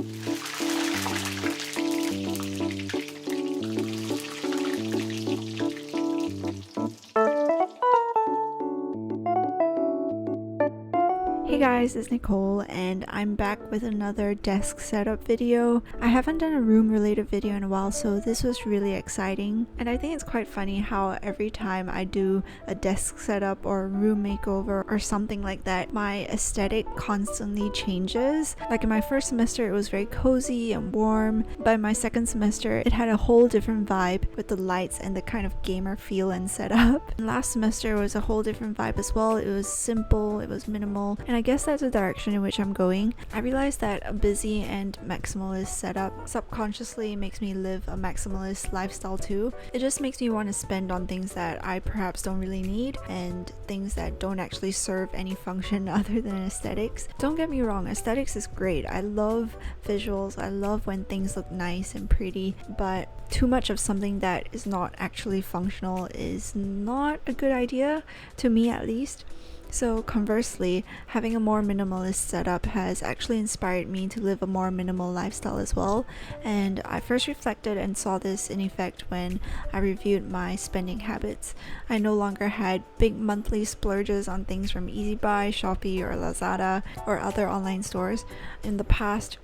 Hey guys, it's Nicole and I'm back with another desk setup video. I haven't done a room related video in a while, so this was really exciting. And I think it's quite funny how every time I do a desk setup or a room makeover or something like that, my aesthetic constantly changes. Like in my first semester it was very cozy and warm. By my second semester it had a whole different vibe with the lights and the kind of gamer feel and setup. And last semester was a whole different vibe as well. It was simple, it was minimal, and I guess that's the direction in which I'm going. I realized that a busy and maximalist setup subconsciously makes me live a maximalist lifestyle too. It just makes me want to spend on things that I perhaps don't really need and things that don't actually serve any function other than aesthetics. Don't get me wrong, aesthetics is great. I love visuals, I love when things look nice and pretty, but too much of something that is not actually functional is not a good idea, to me at least. So conversely, having a more minimalist setup has actually inspired me to live a more minimal lifestyle as well, and I first reflected and saw this in effect when I reviewed my spending habits. I no longer had big monthly splurges on things from Easybuy, Shopee, or Lazada, or other online stores. In the past,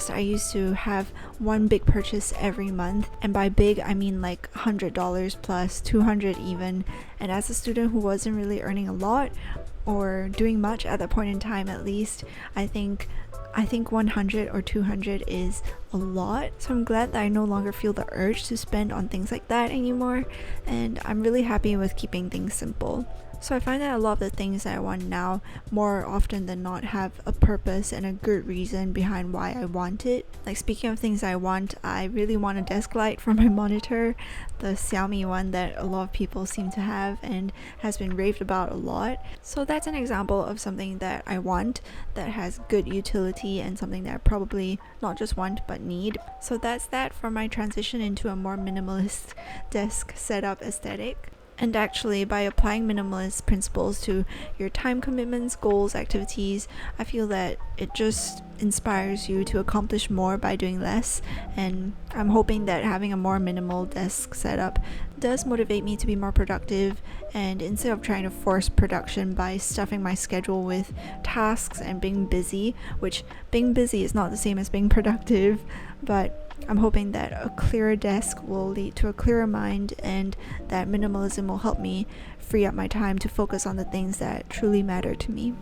I used to have one big purchase every month, and by big I mean like $100 plus, $200 even. And as a student who wasn't really earning a lot or doing much at that point in time, at least, I think 100 or 200 is a lot. So I'm glad that I no longer feel the urge to spend on things like that anymore, and I'm really happy with keeping things simple. So I find that a lot of the things that I want now, more often than not, have a purpose and a good reason behind why I want it. Like, speaking of things I want, I really want a desk light for my monitor, the Xiaomi one that a lot of people seem to have and has been raved about a lot. So that's an example of something that I want that has good utility and something that I probably not just want but need. So that's that for my transition into a more minimalist desk setup aesthetic. And actually, by applying minimalist principles to your time commitments, goals, activities, I feel that it just inspires you to accomplish more by doing less. And I'm hoping that having a more minimal desk setup does motivate me to be more productive, and instead of trying to force production by stuffing my schedule with tasks and being busy, which being busy is not the same as being productive, but I'm hoping that a clearer desk will lead to a clearer mind, and that minimalism will help me free up my time to focus on the things that truly matter to me.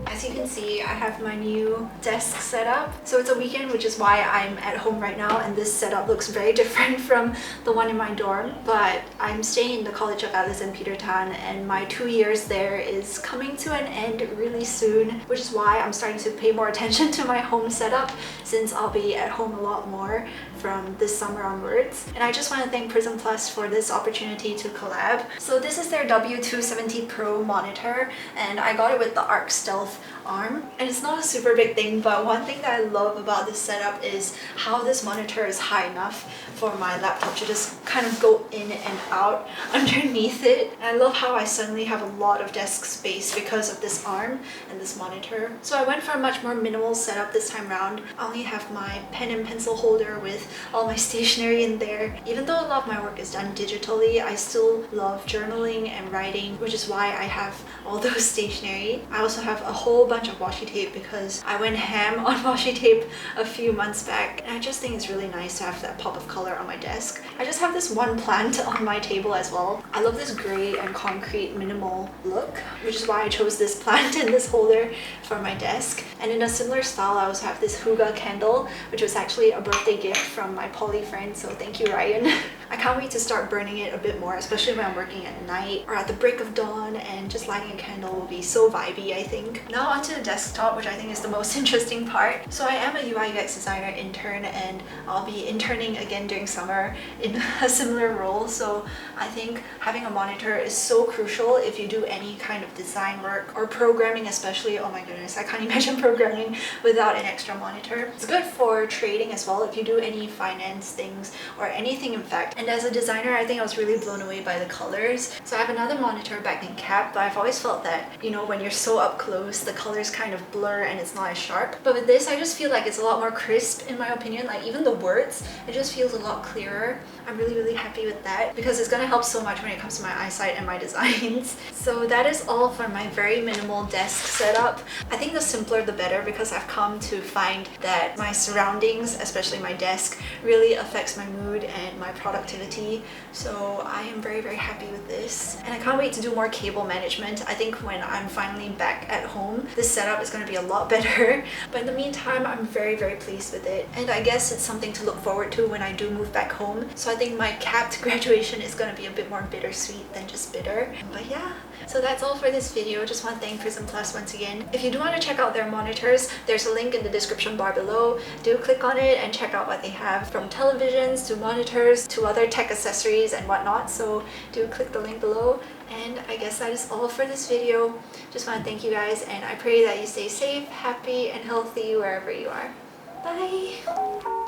As you can see, I have my new desk setup. So it's a weekend, which is why I'm at home right now, and this setup looks very different from the one in my dorm. But I'm staying in the College of Alice and Peter Tan, and my 2 years there is coming to an end really soon, which is why I'm starting to pay more attention to my home setup, since I'll be at home a lot more from this summer onwards. And I just want to thank Prism Plus for this opportunity to collab. So this is their W270 Pro monitor, and I got it with the Arc Stealth arm. And it's not a super big thing, but one thing that I love about this setup is how this monitor is high enough for my laptop to just kind of go in and out underneath it. And I love how I suddenly have a lot of desk space because of this arm and this monitor. So I went for a much more minimal setup this time around. I only have my pen and pencil holder with all my stationery in there. Even though a lot of my work is done digitally, I still love journaling and writing, which is why I have all those stationery. I also have a whole bunch of washi tape because I went ham on washi tape a few months back, and I just think it's really nice to have that pop of color on my desk. I just have this one plant on my table as well. I love this gray and concrete minimal look, which is why I chose this plant and this holder for my desk. And in a similar style, I also have this Huga candle, which was actually a birthday gift from my poly friend, so thank you, Ryan. I can't wait to start burning it a bit more, especially when I'm working at night or at the break of dawn, and just lighting a candle will be so vibey, I think. Now onto the desktop, which I think is the most interesting part. So I am a UI UX designer intern, and I'll be interning again during summer in a similar role, so I think having a monitor is so crucial if you do any kind of design work or programming especially. Oh my goodness, I can't imagine programming without an extra monitor. It's good for trading as well if you do any finance things or anything in fact. And as a designer, I think I was really blown away by the colors. So I have another monitor back in cap, but I've always felt that, you know, when you're so up close, the colors colors kind of blur and it's not as sharp. But with this, I just feel like it's a lot more crisp in my opinion. Like even the words, it just feels a lot clearer. I'm really happy with that because it's gonna help so much when it comes to my eyesight and my designs. So that is all for my very minimal desk setup. I think the simpler the better because I've come to find that my surroundings, especially my desk, really affects my mood and my productivity. So I am very happy with this. And I can't wait to do more cable management. I think when I'm finally back at home, this setup is going to be a lot better. But in the meantime, I'm very pleased with it. And I guess it's something to look forward to when I do move back home. So I think my capped graduation is going to be a bit more bittersweet than just bitter. But yeah, so that's all for this video. Just want to thank Prism Plus once again. If you do want to check out their monitors, there's a link in the description bar below. Do click on it and check out what they have, from televisions to monitors to other tech accessories and whatnot. So do click the link below. And I guess that is all for this video. Just want to thank you guys, and I pray that you stay safe, happy, and healthy wherever you are. Bye!